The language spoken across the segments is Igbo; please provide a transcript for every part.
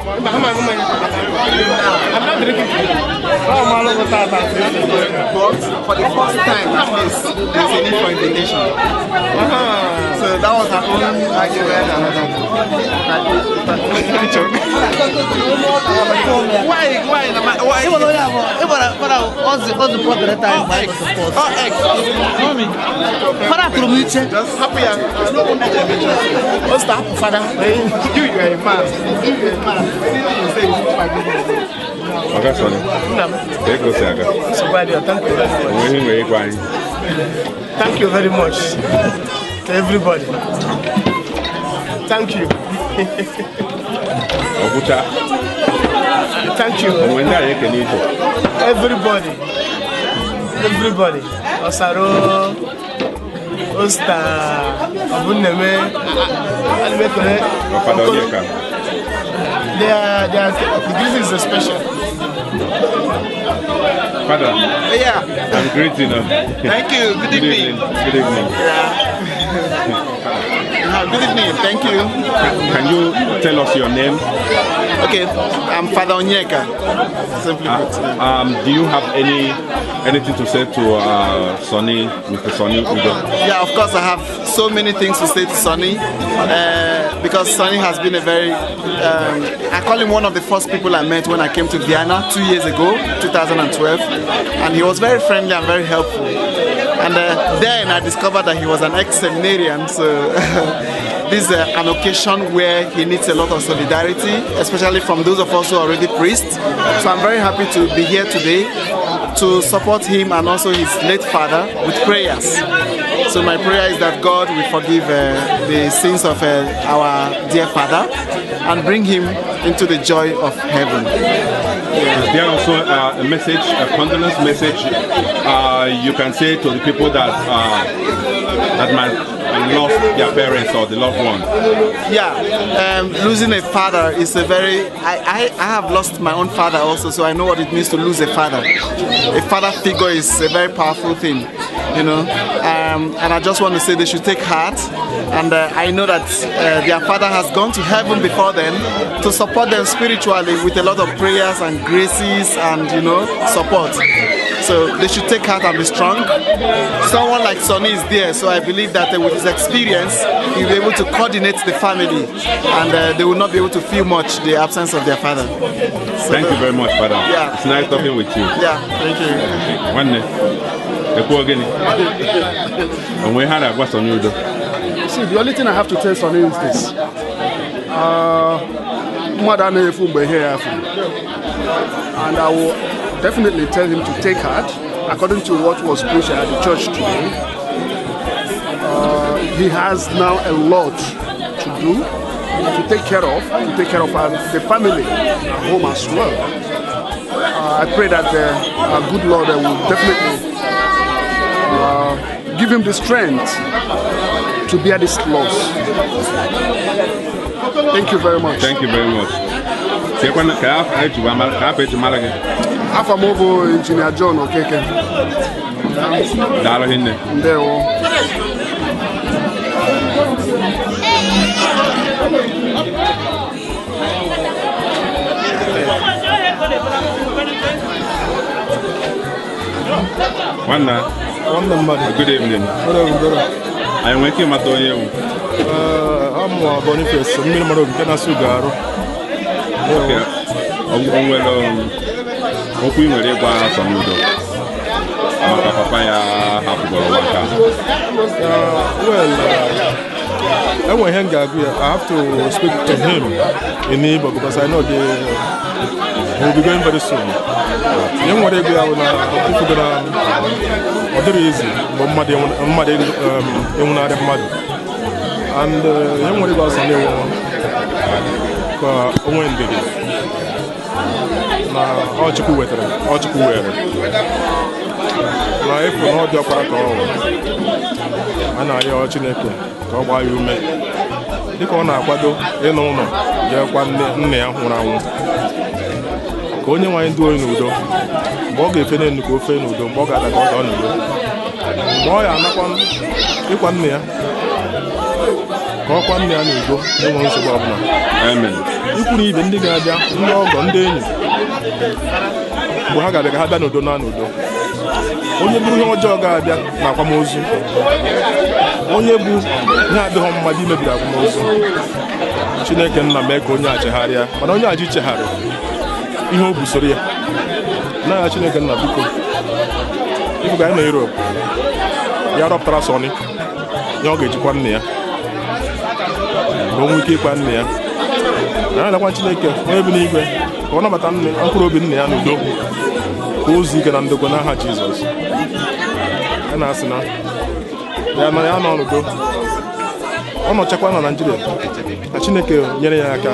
I'm not drinking. But for the first time, there's a need for invitation. So that was her own argument and other. Why? What's the problem? Just happy and what's that, father? You are a man. You are a man. Okay, sorry. Thank you very much to everybody. Thank you. Thank you. Everybody. Osaro, Osta, Abuneme, this is a special. Father, yeah. I'm greeting you. Thank you. Good evening. Good evening. Good evening. Thank you. Can you tell us your name? Okay, I'm Father Onyeka. Simply put. Do you have anything to say to Sonny, Mr. Sonny Udo? Yeah, of course I have so many things to say to Sonny. Because Sonny has been a very, I call him one of the first people I met when I came to Vienna 2 years ago, 2012. And he was very friendly and very helpful. And then I discovered that he was an ex-seminarian. So this is an occasion where he needs a lot of solidarity, especially from those of us who are already priests. So I'm very happy to be here today to support him and also his late father with prayers. So my prayer is that God will forgive the sins of our dear father and bring him into the joy of heaven. Is there also a message, a condolence message you can say to the people that might lost their parents or the loved one? Yeah, losing a father is a very... I have lost my own father also, so I know what it means to lose a father. A father figure is a very powerful thing, you know. And I just want to say they should take heart. And I know that their father has gone to heaven before them to support them spiritually with a lot of prayers and graces and, you know, support. So they should take heart and be strong. Someone like Sonny is there, so I believe that with his experience, he will be able to coordinate the family and they will not be able to feel much the absence of their father. So, thank you very much, Father. Yeah. It's nice talking with you. Yeah, thank you. One day. And we had a question on you. See, the only thing I have to tell Sonny is this. And I will definitely tell him to take heart according to what was preached at the church today, he has now a lot to do, to take care of the family at home as well. I pray that our good Lord will definitely give him the strength to bear this loss. Thank you very much. Thank you very much. Afamobo Engineer John Okeke. Ndewo. Good evening. I'm working at the I'm Boniface, minimum of Kenasugaro. Hoping we're able to some noodle. I have to speak to him in Igbo because I know will be going very soon. Young what they go out easy, but and young what goes on all Chiku wetere. Na efu na ọdị ọkpara ka ọwụ a na-arịọ Chineke ka ọ gbaa ya ume dịka ọ na-akwado ịnụ ụlọ jeekwa nne ya nwụrụ anwụ ka onye nwanyị ndị oyi n'udo mgbe ọ ga-efe n'elu ka o fee n'udo mgbe ọ ga-ada ka ọ daa n'udo mgbe ọ ya anakwa ịkwa nne ya ka ọ kwa nne ya n'udo enweghị nsogbu ọbụla ikwu na ibe ndị ga-abịa ndị ọgọ ndị enyi mgbe ha ga-abịa ka ha bịa n'udo na n'udo onye bụrụ ihe ọjọọ ga-abịa na akwamozu onye bụ ihe adịghị mmadụ imebiri akwamozu Chineke nna mee ka onye a chegharịa mana onye aji chegharị ihe o busoro ya n'agha Chineke nna biko ifu ga anyị na Europe ya rọpụtara Sọnị ya ọ ga-ejikwa nne ya na onwe ike ịkwa nne ya na ya nakwa Chineke onye bi n'igwe ka ọ nabata mkpụrụ obi nne ya n'udo ka ozu ike na ndokwa n'aha Jizọs a na-asị na ya nọ n'udo ọ nọchakwa na Naịjirịa ka Chineke nyere ya aka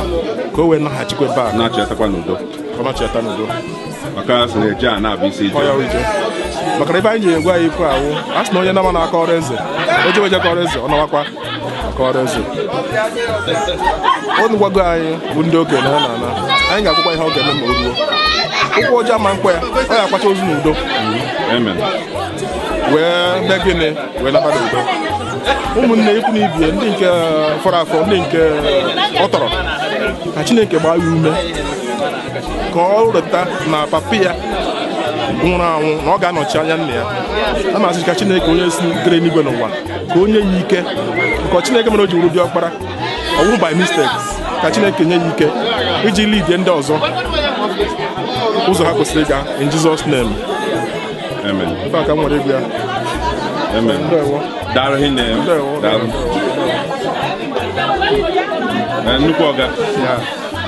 ka o wee naghachikwa ebe a na-achịatakwa n'udo ọ na-achịata n'udo maka sị na eje a na-abụ isi ije maka ebe anyị ji egwu anyị ikwu awụ a sị na onye nama na-aka ọrụ eze o jeweje ka ọrụ eze ọ nawakwa aka ọrụ eze onu gwago anyị bụ ndị okenye na ana anyị ga-akwụkwa ihe ọ ga-eme ma o ruo ụkwụ ọjọọ ma mkpọ ya ọ ga-akwacha ozu n'udo wee mee gịnị wee nabata udo ụmụnne ikwu na ibie ndị nke fọrọ afọ ndị nke ọ tọrọ ka Chineke gbaa ya ume ka ọ rụta na papa ya nwụrụ anwụ na ọ ga-anọchi anya nne ya a na-asị ka Chineke onye si dịrị n'igwe n'ụwa ka onye ya ike nke Chineke mere o ji wuru dị ọkpara ọ bụrụ by mistake ka Chineke nye ya ike iji lidie ndị ọzọ ụzọ ha kwesịrị ịga in Jesus name amen. Ife aka m nwere egwu ya amen. Daalụ hinne daalụ nnukwu ọga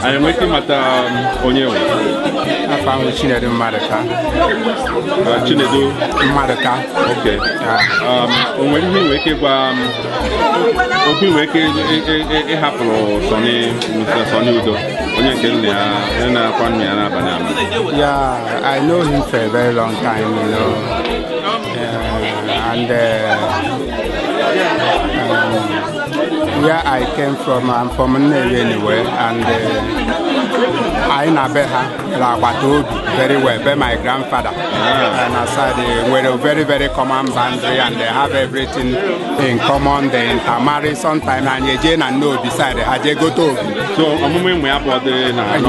anyị nwere ike ịmata onye nwe afọ ahụ Chinedu Mmadụka Chinedu Mmadụka okay o nwere ihe nwere ike ịgwa okwu nwere ike ịhapụrụ Sọnị Udo onye nke nne ya na-akwa nne ya n'abalị ama yeah, I know him for a very long time, you know, and where I came from, I'm from Nnewi anyway, and I know very well, by my grandfather, and aside we're a very, very common boundary, and they have everything in common. They intermarry sometimes, and you and know beside they go to. So,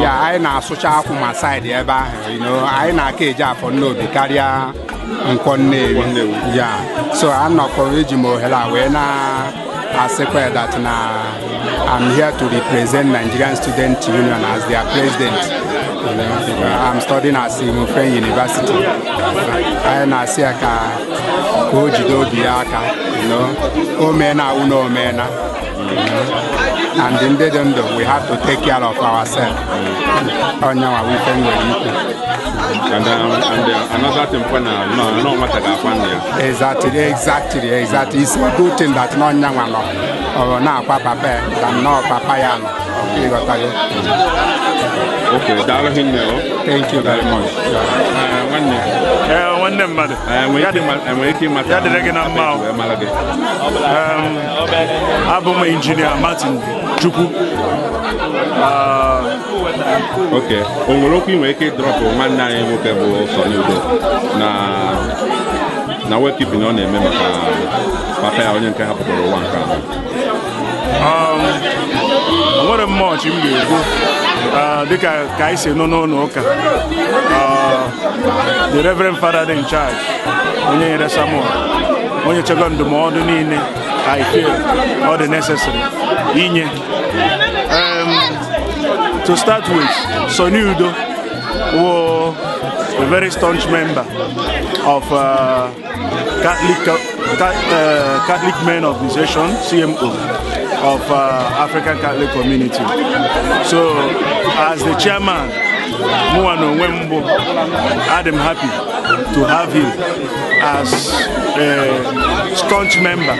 yeah, I know social from my side, you know, I know Keja for no the carrier and yeah. So I'm not corriging Mohela when I say that now I'm here to represent Nigerian Student Union as their president. You know, I'm studying at Simufren University. I know Siaka Ojido Biaka, you know, Omena Uno Mena. and in the end we have to take care of ourselves. On our weekend and another thing for now, no matter how exactly. It's a good thing that no young one or now papa than no papaya. Okay, thank you very much. One name, madam. I'm waiting my engineer Martin Chuku. Okay, we make it drop one nine workable now we're keeping on a member. Papa only can have one car. What a much you go. The guy say no. The Reverend Father in charge. When you hear someone, when you check on the modern I feel all the necessary. To start with, Sonny Udo was a very staunch member of Catholic Men Organization, CMO, of African Catholic Community. So, as the chairman, Muano Wembo, I'm happy to have him as a staunch member,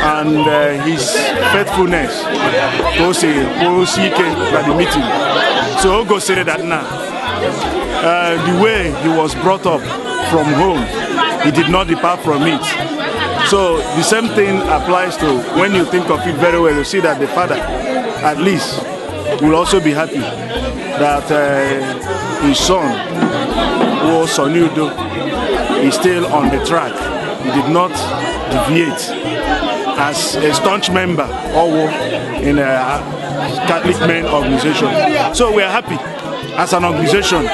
and his faithfulness goes by the meeting. So I'll go say that now. The way he was brought up from home, he did not depart from it. So the same thing applies to when you think of it very well, you see that the father, at least, will also be happy that his son, Sonny Udo, is still on the track. He did not deviate as a staunch member in a Catholic Men Organization. So we are happy as an organization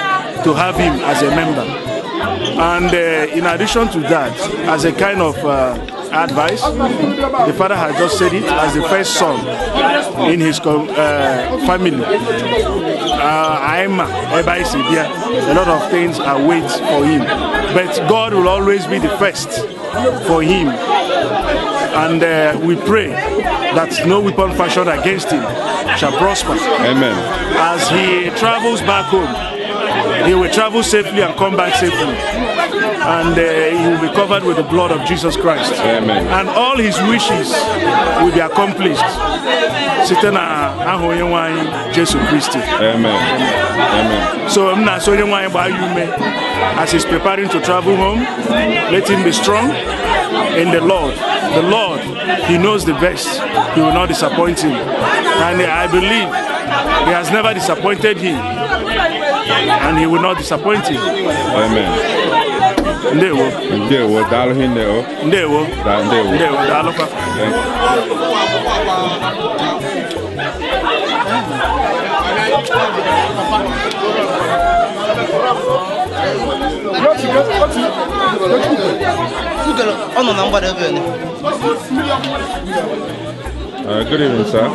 to have him as a member. And in addition to that, as a kind of advice, the father has just said it, as the first son in his family. A lot of things are waiting for him, but God will always be the first for him. And we pray that no weapon fashioned against him shall prosper. Amen. As he travels back home, he will travel safely and come back safely. And he will be covered with the blood of Jesus Christ. Amen. And all his wishes will be accomplished. Jesus Christ. Amen. Amen. So as he's preparing to travel home, let him be strong in the Lord. The Lord, he knows the best. He will not disappoint him. And I believe he has never disappointed him. And he will not disappoint him. Amen. Ndewo. Good evening, sir.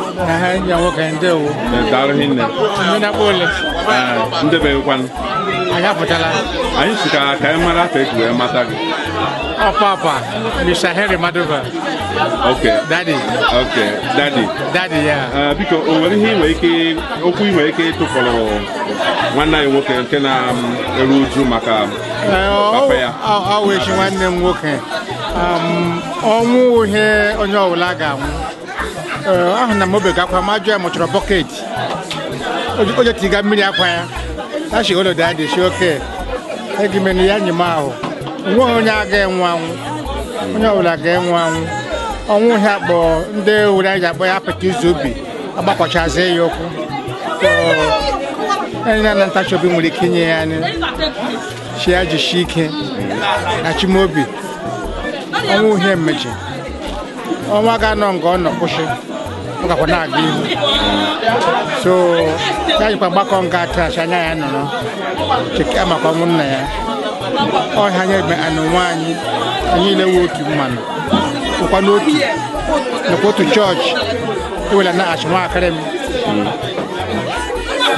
Oh, Papa, Mr. Henry Madova. Okay. Daddy. Okay, Daddy. Daddy, yeah. Because when he make to follow one night working, can Ruju Maka. I wish one name working. Omu here on your laga. I'm Mobeka, Maja, Motra Pocket. Oja Tiga Milia Choir. That's your daddy, she okay. Thank you, many animal. One again, one. No, again, one. I won't have they would have boy up to Zubi. About what I say, Yoko. And then I touch up with the Kenyan. She had just shaking at Chimobi. I won't hear much. Oh, my God, no, gone, no pushing. So, I come back on Gata, and I know. Check out my common there. Oh, I have and one, and you know what you man. You go to church, you will not ask my academy.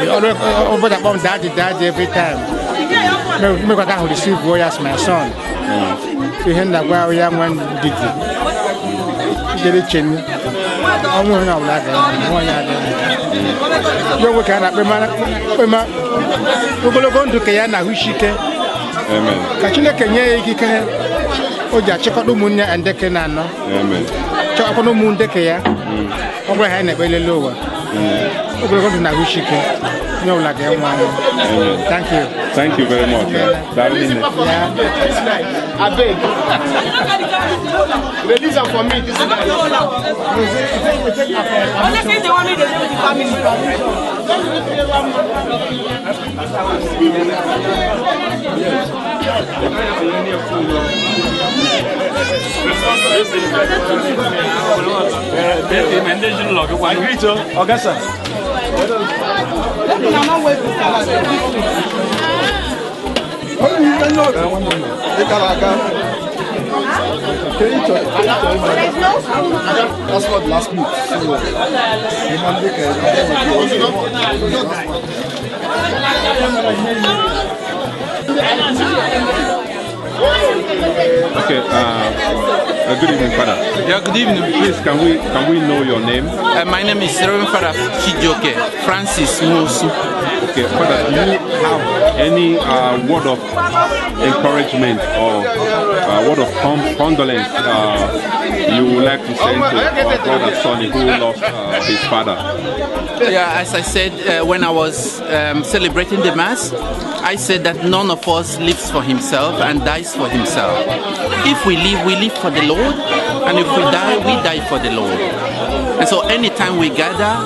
You always over the bomb daddy every time. Maybe I can receive boy as my son. You hear that well, young one did it. Get it, ọnwụ onye ọbụla ga-enwe onye adị ya onwe ka a na-akpema ogologo ndụ ka ya na ahụ isi ike ka Chineke nye ya ikike o ji achịkọta ụmụnne ya ndeke na anọ chọkwa ụmụ ndeke ya ọ gwara ha na-ekpe lele ụwa ogologo ndụ na ahụ isi ike onye ọbụla ga-enwe anwụ. Thank you very much. I beg. Release them for me. This is Honestly, they want me to do with the family. That's what last week. Okay. Good evening, Father. Yeah, good evening. Please, can we know your name? My name is Reverend Father Chijoke Francis Mosu. Okay, Father, do you have any word of encouragement or word of condolence you would like to send to our brother Sonny who lost his father? Yeah, as I said when I was celebrating the Mass, I said that none of us lives for himself and dies for himself. If we live for the Lord, and if we die for the Lord. And so anytime we gather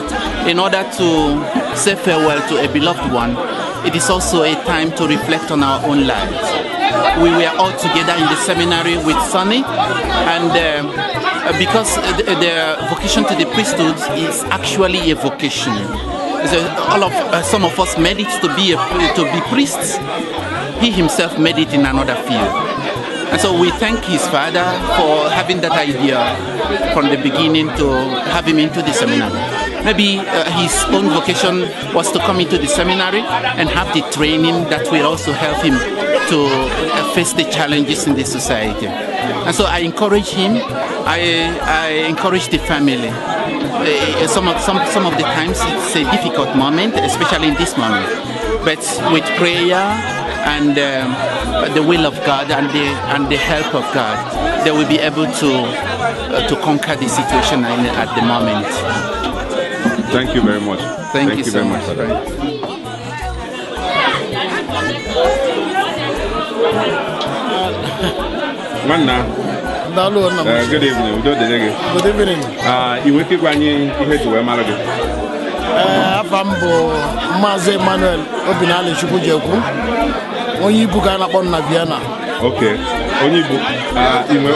in order to say farewell to a beloved one, it is also a time to reflect on our own lives. We were all together in the seminary with Sonny, and because the vocation to the priesthood is actually a vocation. So some of us made it to be priests. He himself made it in another field. And so we thank his father for having that idea from the beginning to have him into the seminary. Maybe his own vocation was to come into the seminary and have the training that will also help him to face the challenges in the society. And so I encourage him, I encourage the family. Some of the times it's a difficult moment, especially in this moment. But with prayer and the will of God and the help of God, they will be able to conquer the situation at the moment. Thank you very much. Thank you so much. Good evening. Good evening. You will Afambo Maze Emmanuel Obinale Chukwujekwu onye ibu ka na-akpọ na Vienna. Okay. Onye ibu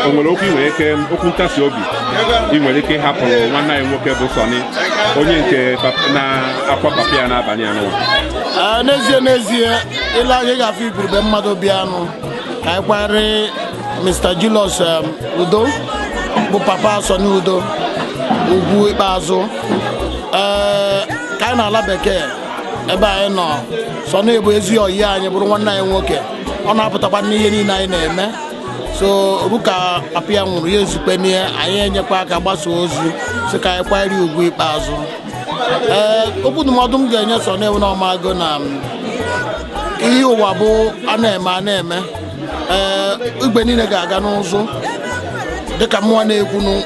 onwere okwu inwe ike okwu ntasi obi ị nwere ike ịhapụ nwanne anyị nwoke bụ Sonny onye nke na-akwa papa ya n'abalị anọ. N'ezie ile anyị ga-afụ igurube mmadụ bịanụ ka anyị kware Mr. Julius Udo bụ papa Sonny Udo ugwu ikpeazụ ka anyị na-ala bekee ebe anyị nọ Sonny bụ ezi ọyị anyị bụrụ nwanne anyị nwoke ọ na-apụtakwa n'ihe niile anyị na-eme so ruka papa ya nwụrụ ya ezukpe n'ihe anyị enyekwa aka gbasa ozi sị ka anyị kwanyere ugwu ikpeazụ okwu ndụmọdụ m ga-enye Sonny ewu n'ọmago na ihe ụwa bụ a na-eme igwe niile ga-aga n'ụzụ dịka mmụọ na-ekwunu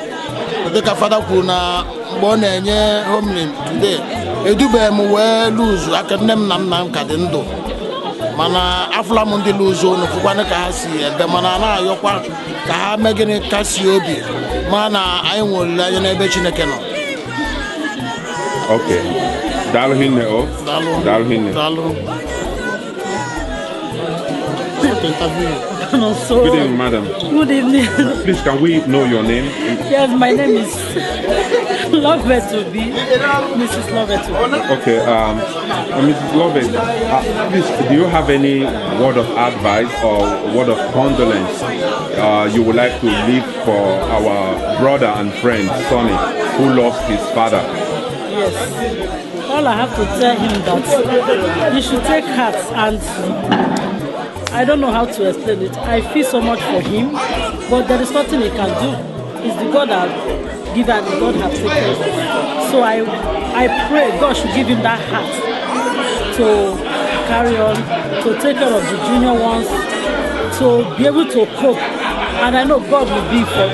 dịka fada kwuru na mgbe ọ na-enye homilin today edubeghị m wee luzu aka nne m na nna m ka dị ndụ mana afụla m ndị luzu unu fụkwana ka ha si ebe mana na-ayọkwa ka ha mee gịnị kasi obi ma na anyị nwere olileanya n'ebe Chineke nọ. Okay. Daalụ hinne o. Daalụ hinne. Good evening, madam. Good evening. Please, can we know your name? Yes, my name is Lovetubi, Mrs. Lovetubi. Okay, Mrs. Lovett, please, do you have any word of advice or word of condolence you would like to leave for our brother and friend, Sonny, who lost his father? Yes. All I have to tell him that he should take heart, and I don't know how to explain it. I feel so much for him, but there is nothing he can do. It's the God that give and God has taken. So I pray God should give him that heart to carry on, to take care of the junior ones, to be able to cope. And I know God will be for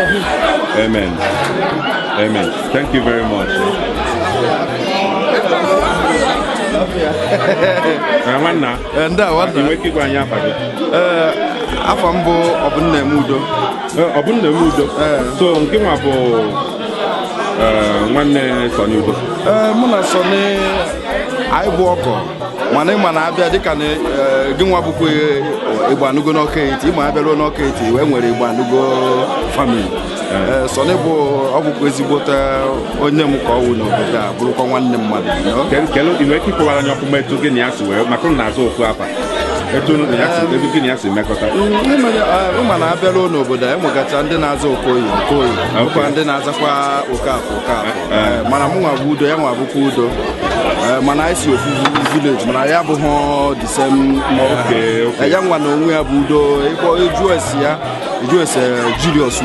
him. Amen. Amen. Thank you very much. Afọ mbụ Ọbụnnemudo. Ọbụnnemudo. So nke nwa bụ nwanne Sonny Udo. Mụ na Sonny anyị bụ ọgọ mana ịma na-abịa dịka na gị nwa bụkwa Igbo Anụgo n'Ọka Eti, ịma abịaruo n'Ọka Eti wee nwere Igbo Anụgo family. Sonny bụ ọgwụkwa ezigbote onye m ka ọ wụ n'obodo a bụrụkwa nwanne mmadụ. Kelu inwe ike ịkọwara anyị ọfụma etu gị na ya si wee maka na azụ ofu afa. Etu gị na ya si mekọta. Ịma na abịaruo n'obodo a enwegacha ndị na-aza Okoye bụkwa ndị na-azakwa Okafọ. Mana mụ nwa bụ Udo, ya nwa bụkwa Udo. Mana anyị si ofu village mana ya abụghị the same. Ya nwa na onwe ya bụ Udo, ịkpọ Julius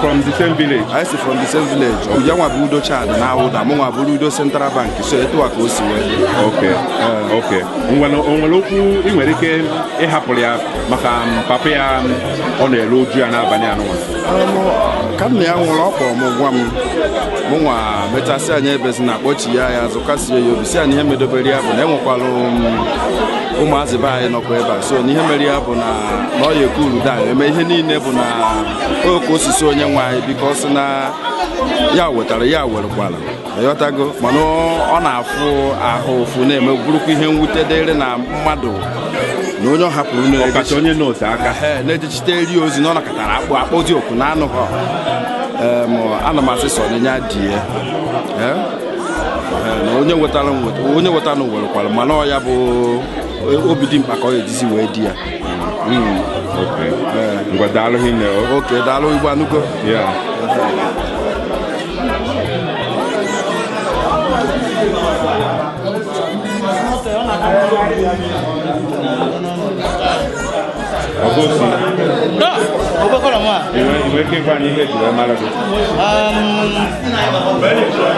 from the same village. I see from the same village. Ya nwa bụ Udo Chad na Awụda, mụ nwa bụ Udo Central Bank, so etu a ka o si wee. Okay. Onwere okwu ị nwere ike ịhapụrụ ya maka papa ya ọ na-ere uju ya n'abalị anụnwa. Ka nna ya nwụrụ ọ kpọrọ m gwa m mụ nwa mechasị anyị ebezi na akpọchi ya zụkasie ya obi si anyị ihe medobere ya bụ na enwekwala ụmụazị be anyị nọkwa ebe a, so n'ihe mere ya bụ na ọ ya ekuru da eme ihe niile bụ na oke osisi onye nwe anyị biko sị na ya wetara ya werekwala ịghọtago, mana ọ na-afụ ahụ ụfụ na-eme bụrụkwa ihe mwute dịrị na mmadụ na onye ọ hapụrụ ọkacha onye n'otu aka na-ejechite eri ozi na ọ nakọtara akpọzi oku na anụ ha. Ana m asị Sonny ya die na onye wetara werekwara, mana ọ ya bụ obi dị mkpa ka ọ ejizi wee di ya. Ngwa daalụ hinne. Okay, daalụ Igbo Anụgo.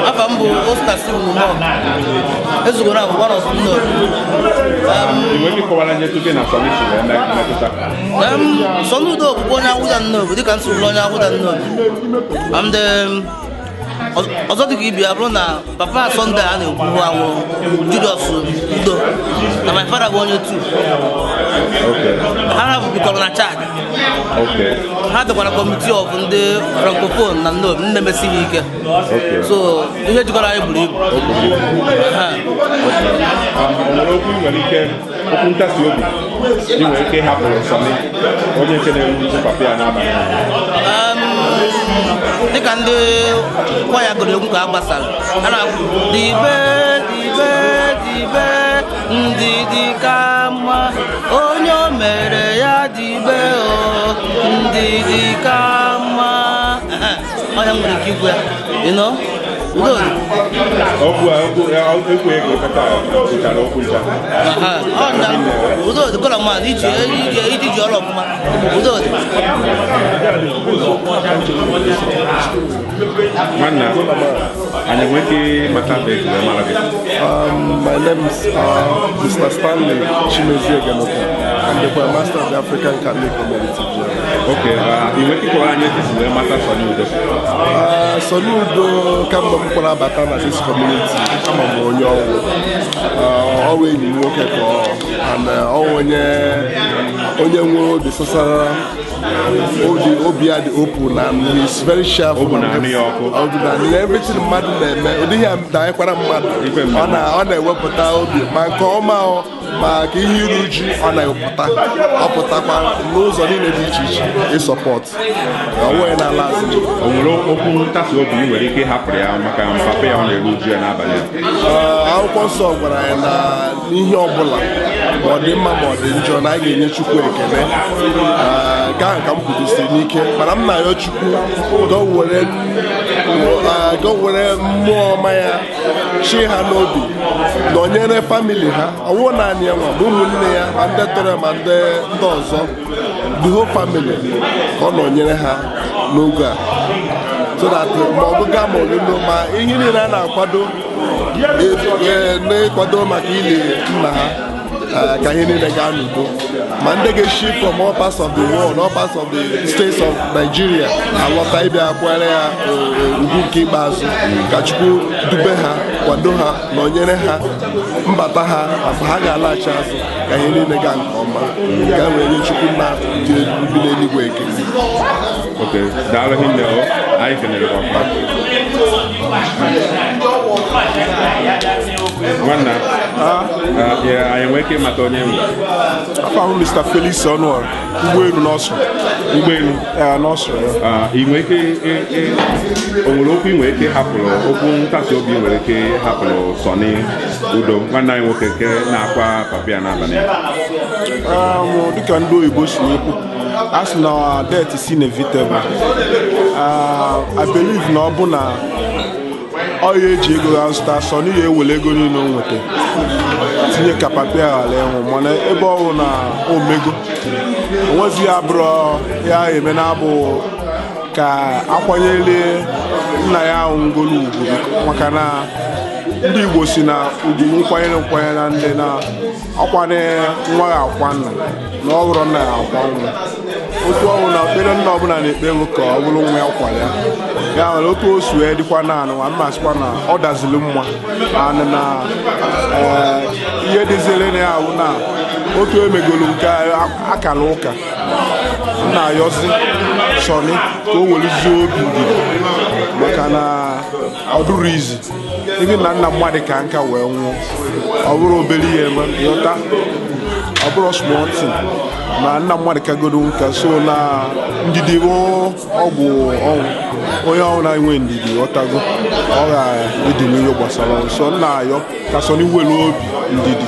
Afa m bụ Oscar Sibuno ezugoro abụ one of Sonny Udo bụ onye Awụda Nnobi dịka m sibụrụ onye Awụda Nnobi. Ọzọ dịka ibi ya bụrụ na papa Sunday a na-ekwu anwụrụ Julius Udo na my father bụ onye tu ha bikọrọ na Chad. Ha dịkwara kọmiti of ndị francophone na Nnobi ndị mesighị ike, so ihe jikọrọ anyị buru ibu. Okwu ntasi obi ị nwere ike ịhapụrụ Sonny onye nke na-eru papa ya n'abalị dịka ndị kwaya gụrụ egwu ka a gbasara a na-akwụ dibe ndị dị ka mma onye o mere ya dibe ndị dị ka mma onye nwere ike igwe ya Udo dị kọrọ mmadụ iji ọrụ ọfụma. Udo dị nwanna anyị nwere ike mata mara gị. My name is Mr. Stanley Chimezie Genoka. I'm the Master of the African Catholic Community. Okay, ị nwere ike ịkọwara anyị etu esi wee mata Sonny Udo? Sonny Udo ka mgbe m kwara abata na this community ama m onye ọrụ enyi m nwoke ka onye nwere obi sasara obi ya dị open and he's very sharp. Everything mmadụ na-eme ụdịghị ya danyekwara mmadụ ọ na-ewepụta obi ma nke ọma ma ka ihe iru uju ọ na-ewepụtakwa n'ụzọ niile dị iche iche ịsọpọt onwe n'ala azụ. O nwere okwu ntasi obi ị nwere ike ịhapụrụ ya maka papa ya ọ na-eru uju ya n'abalị? Akwụkwọ nsọ gwara ya na n'ihe ọbụla ma ọ dị mma ma ọ dị njọ na a ga-enye Chukwu ekele. Gaa ka m kwudosiri n'ike mana m na-arịọ Chukwu ga were mmụọ ọma ya chi ha n'obi nọnyere famili ha, ọwụ naanị ya nwa ma ụmụnne ya ma ndị tọrọ ma ndị ọzọ, the whole family ka ọ nọnyere ha n'oge a. so that ma ọgụga ma olulu ma ihe niile a na-akwado na-ekwado maka ili nna ha ka ihe niile gaa n'udo ma ndị ga-eshi from all parts of the world, all parts of the states of Nigeria alọta ịbịa akwanyere ya ugwu nke ikpeazụ ka Chukwu dube ha, kwado ha, nọnyere ha mbata ha afọ ha ga-alaghachi azụ ka ihe niile gaa nke ọma ka e wee nye Chukwu nna dị bi n'eluigwe ekele. Okay, daalụ hinne o, anyị kenere ọkwa. Nwanna, anyị nwee ike ịmata onye mbụ. Afọ ahụ Mr. Felix Ọnụọra, ụgbọelu n'ọsụ. Ụgbọelu? N'ọsụ. Ị nwee ike, o nwere okwu ị nwere ike hapụrụ, okwu nkasi obi nwere ike hapụrụ Sọnị Udo, nwanne anyị nwoke nke na-akwa papịa n'abalị ya. Dịka ndị oyibo si ekwu, a sị na death is inevitable. I believe na ọ bụ na ọ ya eji ego ya zụta Sọnị ya ewere ego niile o nweta tinye ka papịa ghara ịnwụ, mana ebe ọ bụ na omego onwezi ya bụrụ ya eme na-abụ ka akwanyere nna ya ahụ ngolu ugwu, maka na ndị Igbo si na ugwu nkwanyere na ndị na ọkwanye nwa ya akwa nna na ọ bụrụ nna ya akwa nwa. Otu ọbụ na ekpere nna ọbụla na-ekpe ego ka ọ bụrụ nwa ya kwara ya nwere otu o si wee dịkwa naanị nwa mmasịkwa na ọ daziri mma na ihe dịzire na ya bụ na otu emegolu nke akara ụka nna ayọzi Sọnị ka o werezie obi ndidi maka na ọ dụrụ izi ibi na nna mmadụ ka nka wee nwụọ, ọ bụrụ obere ihe eme yọta, ọ bụrụ small thing na nna mmadụ kagodo nka. So na ndidi bụ ọgwụ ọnwụ, onye ọnwụ na-enwe ndidi ọtago ọ ga-edi n'ihe gbasara ọnwụ. So nna ayọ ka Sọnị were obi ndidi,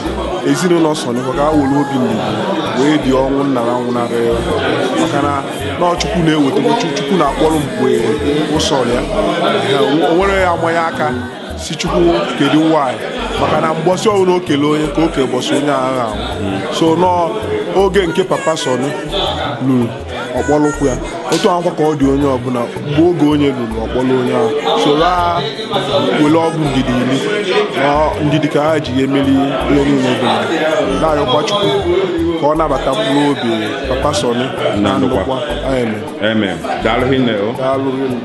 ezinụlọ Sọnị ka ha were obi ndidi wee dị ọnwụ nna ha nwụnarị ya, maka na Chukwu na-eweta Chukwu na-akpọrọ mgbe ụsọ ya o nwere ya amanye aka si Chukwu kedu nwaanyị, maka na mgbọsị ọbụla o kele onye ka oke bọsị onye agha ahụ. So n'oge nke papa Sọnị lụrụ ọkpọlụkwụ ya, otu akwụkwọ ka ọ dị onye ọbụla mgbe oge onye lụrụ ọkpọlụ onye ahụ. Soro ha were ọgwụ ndidi ili na ndidi ka ha ji emeri ihe niile dị na-ayọkwa Chukwu ka ọ nabata mkpụrụ obi papa Sọnị na ndụkwa. Amen. Daalụ hinne o. Daalụ hinne.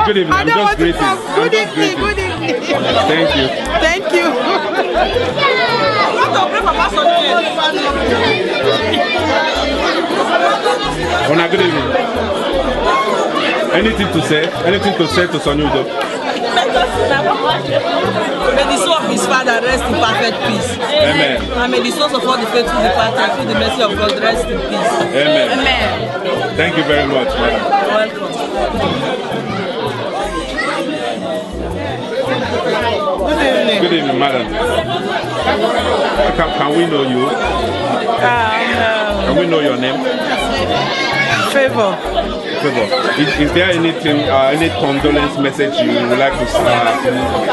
Good evening. I'm just greeting. Good evening. Good evening. Thank you. Thank you. Ona, good evening. Anything to say? Anything to say to Sọnị Udo? May the soul of his father rest in perfect peace. Amen. And may the souls of all the faithful departed through the mercy of God rest in peace. Amen. Amen. Thank you very much, madam. You're welcome. Good evening. Good evening, madam. Can we know you? Can we know your name? Favor. Is there anything, any condolence message you would like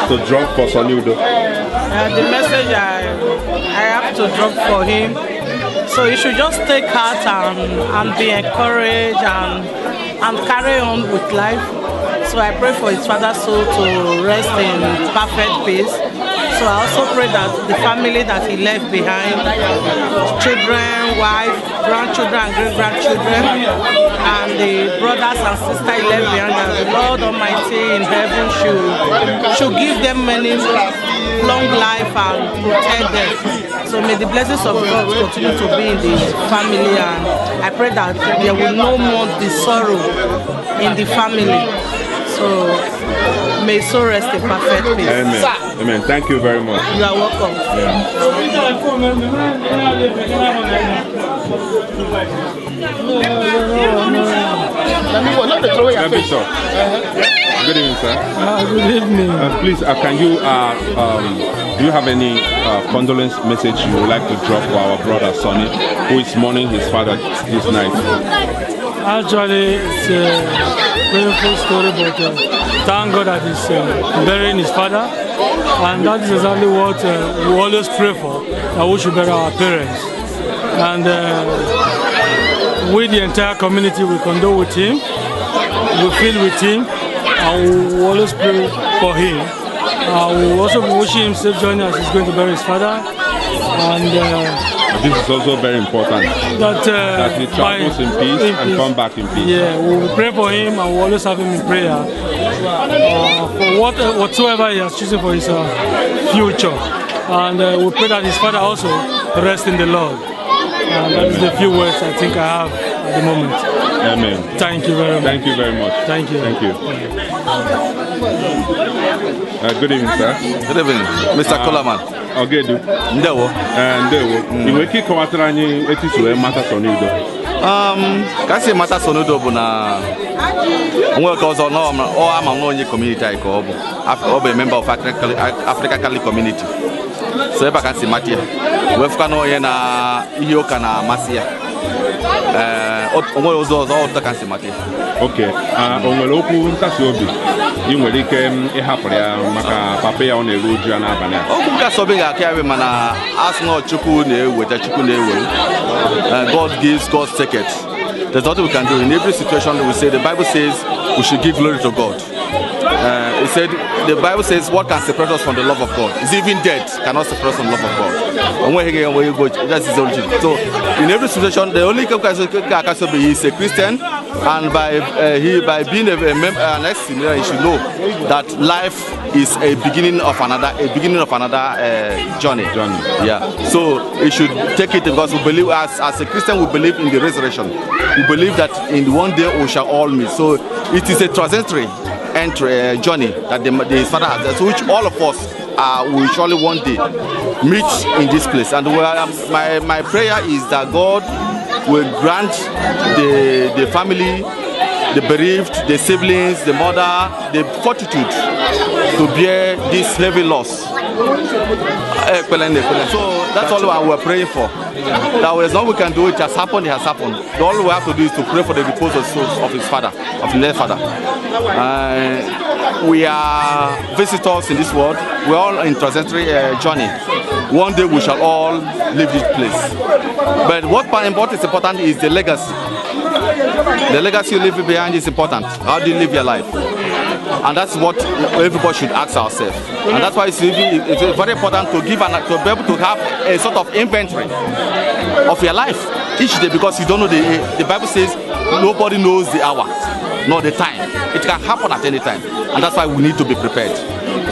to drop for Sọnị Udo? The message I have to drop for him, so he should just take heart and be encouraged and carry on with life. So I pray for his father's soul to rest in perfect peace. So I also pray that the family that he left behind, children, wife, grandchildren and great-grandchildren, and the brothers and sisters he left behind, that the Lord Almighty in heaven should give them many long life and protect them. So may the blessings of God continue to be in the family, and I pray that there will no more be sorrow in the family. So may so rest in perfect peace. Amen. Amen. Thank you very much. You are welcome. Good evening, sir. Good evening. Please, can you do you have any condolence message you would like to drop for our brother Sonny, who is mourning his father this night? Actually, it's a painful story, but thank God that he's burying his father, and that is exactly what we always pray for, that we should bury our parents. And with the entire community, we condole with him, we feel with him, and we always pray for him. We also wish him safe journey as he's going to bury his father. And this is also very important, that he travels in peace and come back in peace. Yeah, we will pray for him, and we will always have him in prayer for whatsoever he has chosen for his future. And we pray that his father also rest in the Lord. That is the few words I think I have at the moment. Amen. Thank you very much. Thank you very much. Thank you. Thank you. Good evening, sir. Good evening, Mr. Coleman. Ogedu. Ndewo. Ndewo. Iwe ki kọwatara anyị etu mata Sonido. Kasi mata Sonido bụ na onwe ka ọzọ ọ ama nwa onye community anyị ka ọ bụ a member of African Catholic community. So ebe ka si mata ya. Wefuka na onye na ihe ụka na amasị ya. Onwe ụzọ ọzọ ka si mata ya. Okay. O nwere okwu nkasi obi ị nwere ike ịhapụrụ ya maka papa ya ọ na-eru uju ya n'abalị a. Okwu nkasi obi ga-aka ya mana asị na Chukwu na-eweta Chukwu na-ewe. God gives, God takes it. There's nothing we can do. In every situation we say, the Bible says we should give glory to God. It said, the Bible says, what can separate us from the love of God? Is even death cannot separate us from the love of God. That's his origin. So, in every situation, the only Kakasobe is a Christian, and by being a member, an ex-senior, he should know that life is a beginning of another journey. Yeah. So he should take it because we believe, as a Christian, we believe in the resurrection. We believe that in one day we shall all meet. So it is a transitory journey that his father has, so which all of us will surely one day meet in this place. And my prayer is that God will grant the family, the bereaved, the siblings, the mother, the fortitude to bear this heavy loss. So that's all we're praying for. That there's nothing we can do. It has happened. It has happened. All we have to do is to pray for the repose of souls of his father, of his late father. We are visitors in this world. We're all in transitory journey. One day we shall all leave this place. But what is important is the legacy. The legacy you leave behind is important. How do you live your life? And that's what everybody should ask ourselves. And that's why it's very important to give to be able to have a sort of inventory of your life each day, because you don't know the Bible says nobody knows the hour nor the time. It can happen at any time, and that's why we need to be prepared.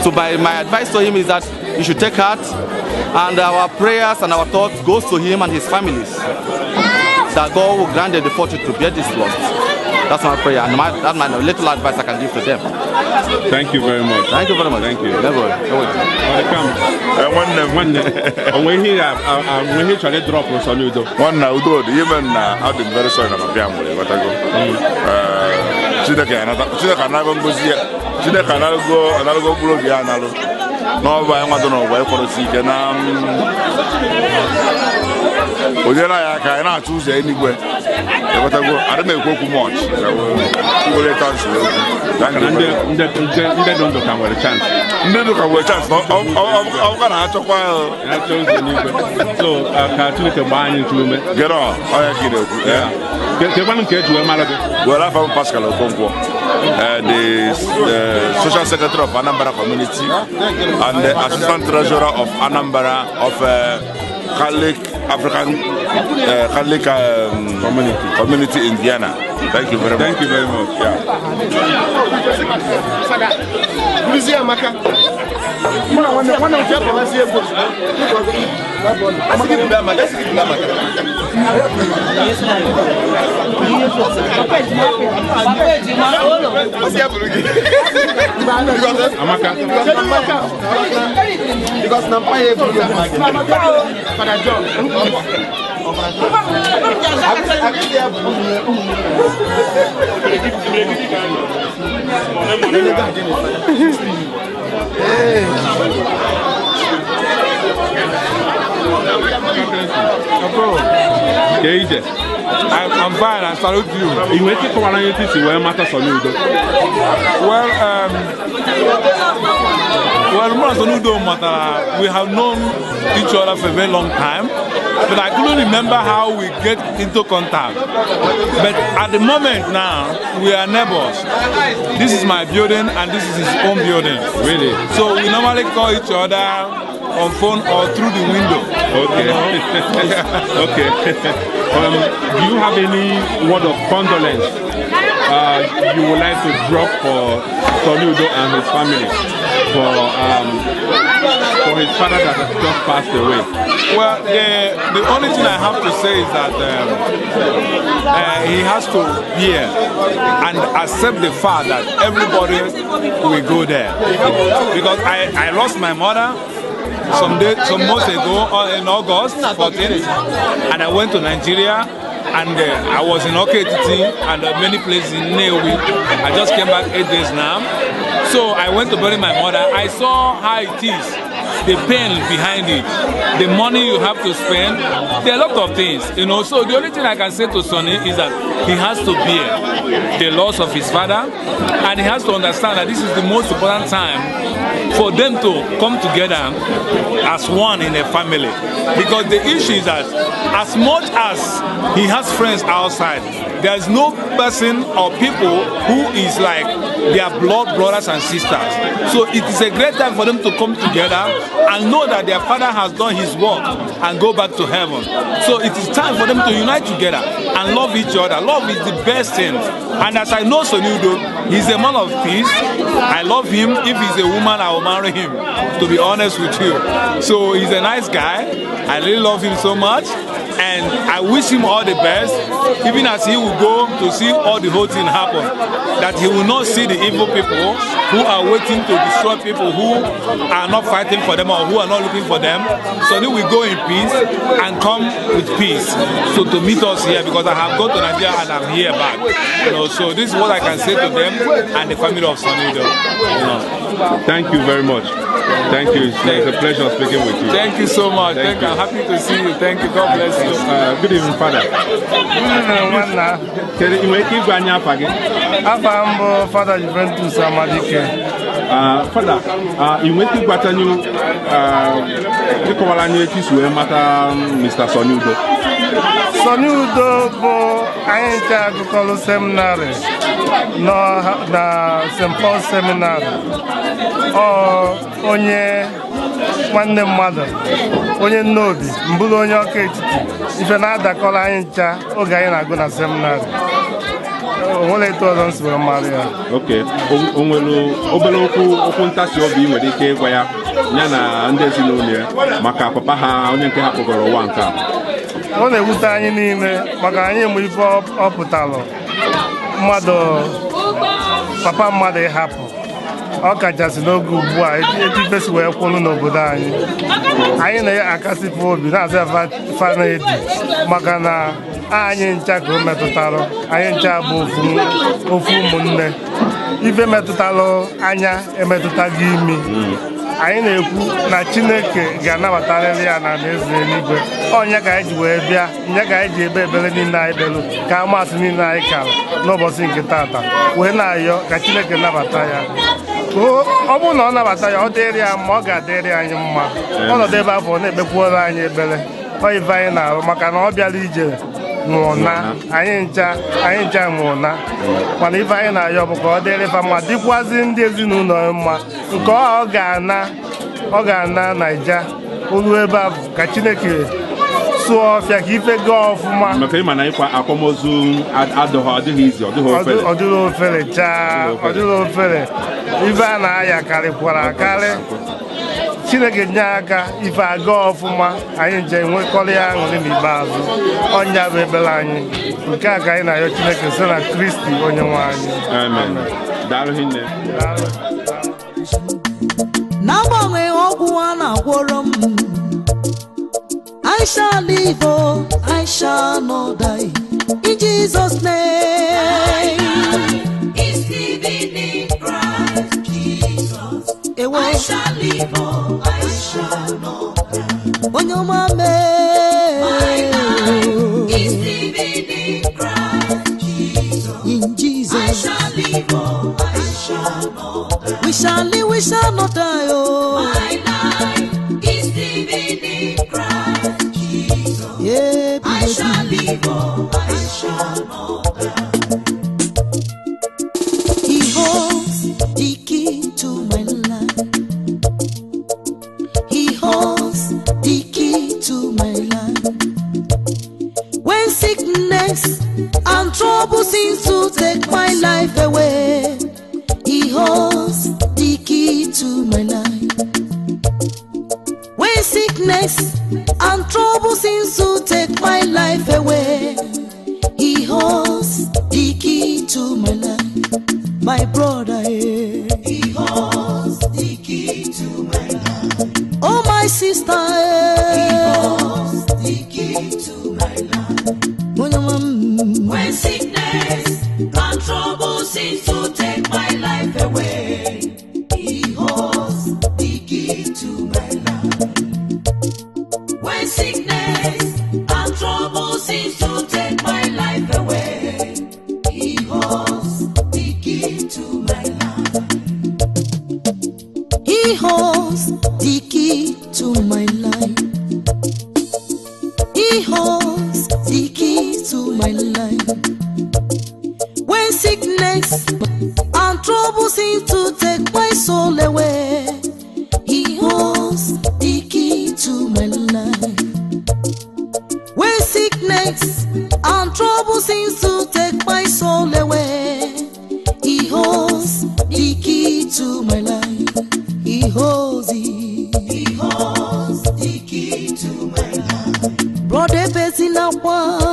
So my advice to him is that you should take heart, and our prayers and our thoughts goes to him and his families, that God will grant them the fortune to bear this loss. That's my prayer, and that's my little advice I can give to them. Thank you very much. Thank you very much. Thank you. Never. very sorry na mabia mwe watago. Chineke anago ngozi ya. Chineke anago bulo bia analo. No ba enwa do no ba ekoro si ke na Ojena ya ka na atu ze enigwe. Watago ade me ekwu much. We let us. Nde don't come with a chance. Nde do come with a chance. Ọ ga na achọkwa so ka Chineke gba anyị ntulume. Get on. Ọ ya kire okwu. Yeah. Ke kwanu nke eji we mara gị. Well, I found Pascal Okonkwo. the social secretary of Anambra community, and the assistant treasurer of Anambra of Catholic African Catholic community in Vienna. Thank you very much. Thank you very much. I'm fine, I salute you. We have known each other for a very long time, but I couldn't remember how we get into contact. But at the moment now, we are neighbors. This is my building and this is his own building. Really? So we normally call each other on phone or through the window. Okay. Okay. Do you have any word of condolence you would like to drop for Soludo and his family for his father that has just passed away? Well, the only thing I have to say is that he has to hear and accept the fact that everybody will go there. Because I lost my mother some months ago in August 14th, and I went to Nigeria, and I was in Oketiti and many places in Nnewi. I just came back 8 days now. So I went to bury my mother. I saw how it is, the pain behind it, the money you have to spend. There are a lot of things, you know. So the only thing I can say to Sonny is that he has to bear the loss of his father, and he has to understand that this is the most important time for them to come together as one in a family. Because the issue is that as much as he has friends outside, there is no person or people who is like their blood brothers and sisters. So it is a great time for them to come together and know that their father has done his work and go back to heaven. So it is time for them to unite together and love each other. Love is the best thing. And as I know Soludo, he's a man of peace. I love him. If he's a woman, I will marry him, to be honest with you. So he's a nice guy. I really love him so much. And I wish him all the best, even as he will go to see all the whole thing happen. That he will not see the evil people who are waiting to destroy people who are not fighting for them or who are not looking for them. So he will go in peace and come with peace. So to meet us here, because I have gone to Nigeria and I'm here back. You know, so this is what I can say to them and the family of Soludo. You know. Thank you very much. Thank you. It's a pleasure speaking with you. Thank you so much. Thank you. I'm happy to see you. Thank you. God bless you. Good evening, Father. Father Juventus Amadike. Father, you went to Batanyu, Mr. Soludo. Soludo, I enter the seminary, no, the St. Paul seminary. Onye nwanne mmadụ, onye nnobi, mbụrụ onye ọka etiti, ife na-adakọrọ anyị ncha oge anyị na-agụ na seminarị. Onwere etu ọzọ nsi wee mara ya. Okay, o nwere obere okwu ntasi obi nwere ike ịgwa ya na ndị ezinụlọ ya maka papa ha onye nke ha kpọgoro ụwa nke a. Ọ na-ewute anyị niile maka anyị mụ ife ọ pụtalụ mmadụ papa mmadụ ịhapụ. Ọ kachasị n'oge ugbu a etu ifesi wee kwụrụ n'obodo anyị. Anyị na-akasịpụ obi na-azụ fa na-edi maka na anyị ncha ka o metụtalụ, anyị ncha bụ ofu ụmụnne. Ife metụtalụ anya emetụtaghị imi. Anyị na-ekwu na Chineke ga-anabatarịrị ya na eze eluigwe. Onye ka anyị ji wee bịa, nye ka anyị ji ebe ebere niile anyị belu ka amasị niile anyị kara n'ụbọchị nke tata wee na-ayọ ka Chineke nabata ya. Ọ bụrụ na ọ nabata ya, ọ dịrị ya mma, ọ ga-adịrị anyị mma. Ọnọdụ ebe afọ na-ekpekwuoro anyị ekpere. Ọ ife anyị na-arụ maka na ọ bịara ije nwụna anyị ncha nwụna mana ife anyị na-ayọ bụ ka ọ dịrịfa mma dịkwazị ndị ezinụlọ mma nke ọ ga-ana Naija olu ebe a ka Chineke sụọ ọfịa ka ife gaa ọfụma maka ịma na ịkwa akwamozu adịghị izi ọ dịghị ofere ife a na-aya karịkwara akarị Chineke nye aka ife aga ọfụma anyị nje nwekọrọ ya aṅụrị n'ikpeazụ ọnya bụ ekpere anyị nke a ka anyị na-ayọ Chineke site na Kristi onye nwe anyị. Amen. Daalụ hinne. N'agbanwe ọgwụ a na-agwọrọ m, I shall live, oh, I shall not die. In Jesus' name. Is living in Christ Jesus. I shall live, oh, I shall not die. On your mama. My life is living in Christ Jesus. In Jesus. I shall live, oh, I shall not die. We shall live, we shall not die, oh. My life is living in Christ Jesus. Yeah, I shall live, oh, I shall not die. He holds the key to my life. He holds the key to my life. When sickness and trouble seems to take my life away, He holds the key to my life. When sickness and trouble seems to take my life away, He holds the key to my life. My brother, He holds the key to my life. Oh, my sister, He holds the key to my life. When sickness and trouble seems to take my life away, He holds the key to my life. When sickness and trouble seems to take my life away, He holds the key to my life. He holds the key to my life. He holds the key to my life. When sickness and trouble seem to take my soul away, He holds the key to my life. When sickness and trouble seems to take my soul away, He holds the key to my life. He holds it. He holds the key to my life. Brother Bezina,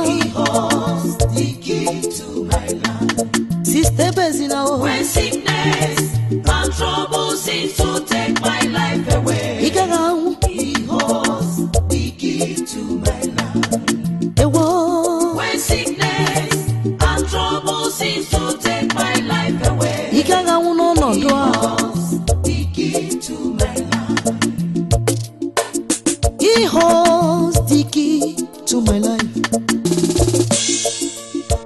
He holds the key to my life. Sister Bezina, when sickness and trouble seems to take my life away, He holds the key to my life. When sickness and trouble seems to take my life away, He holds the key to my life. He holds the key to my life.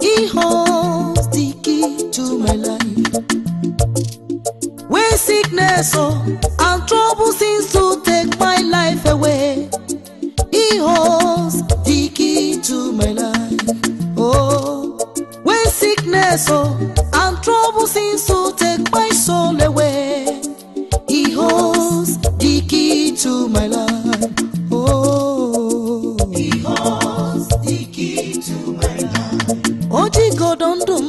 He holds the key to my life. When sickness and trouble seems to take my life away, He holds the key to my life. Oh, when sickness and trouble seems to take my soul away, He holds the key to my life. Oh, He holds the key to my life. Oh, Jigodondum.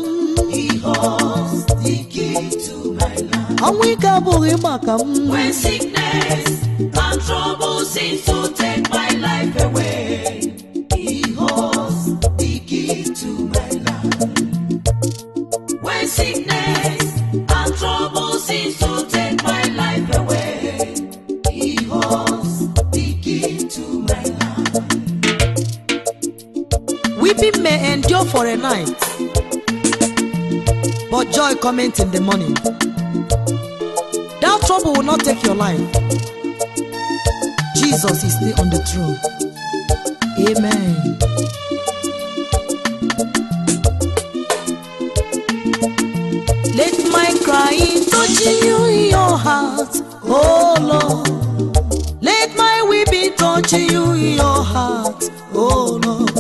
He holds the key to my life. And we can when sickness and trouble seems to take my life away, He holds the key to my life. When sickness and trouble seems to take my life away, He holds the key to my life. Weeping may endure for a night, but joy cometh in the morning. That trouble will not take your life. Jesus is still on the throne. Amen. Let my crying touch you in your heart, oh Lord. Let my weeping touch you in your heart, oh Lord.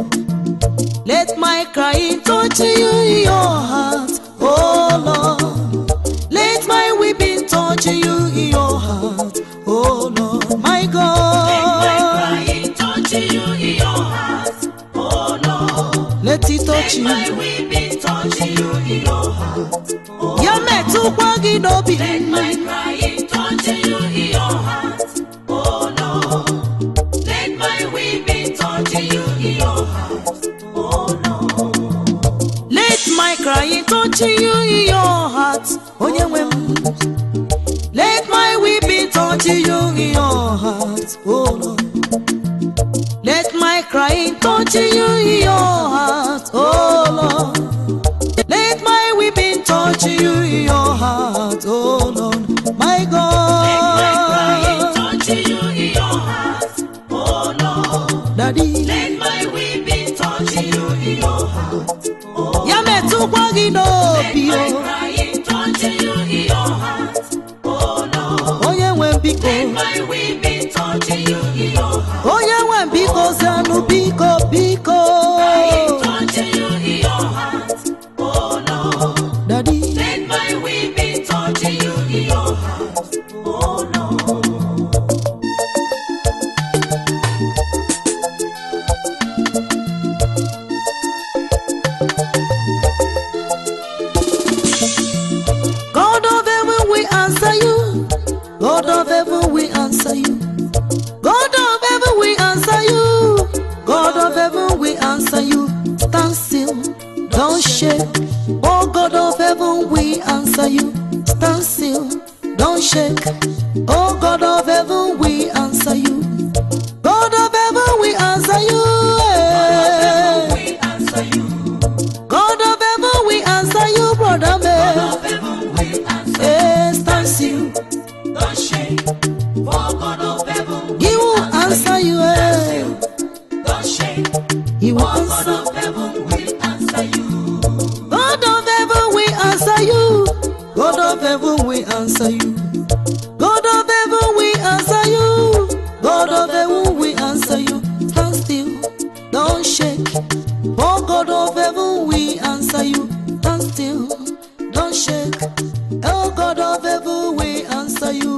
Let crying touch you in your heart, oh Lord. Let my weeping touch you in your heart, oh Lord, my God. Let my crying touch you in your heart, oh Lord. Let it touch you. Let my weeping touch you in your heart, oh Ya metukwa gị n'obi. Let my crying touch you in your heart, oh Lord. Let my weeping touch you in your heart, oh Lord. Let my crying touch you in your heart, onye nwe m. Let my weeping touch you in your heart, oh Lord. Let my crying touch you in your heart, oh Lord. Let my weeping touch you in your heart, oh Lord, my God. Let my crying touch you in your heart, oh Lord. Daddy. Let my weeping touch you in your heart, oh Ya metukwa gị n'obi, Let my crying touch you in your heart, oh Lord. onye nwe m biko. Let my weeping touch you in your heart, Onye nwe m biko zanụ biko biko. crying touch you in your heart, oh Lord. Daddy. Let my weeping touch you in your heart, oh Lord. God of heaven, we answer you. God of heaven, we answer you. God of heaven, we answer you. God of heaven, we answer you. Stand still, don't shake. Oh God of heaven, we answer you. Stand still, don't shake. Oh God of heaven, we answer you. God of heaven, we answer you. We answer you. God of heaven, we answer you, brother man. God of heaven, we answer Hey, stand still. Don't shake, for God of heaven, He will answer you. Hey. don't shake, He will for God answer. of heaven, we answer you. God of heaven, we answer you. God of heaven, we answer you. God of heaven, we answer you. God of heaven, we answer you. Stand still, don't shake. Oh God of heaven, we answer you. Stand still, don't shake. Oh God of heaven, we answer you.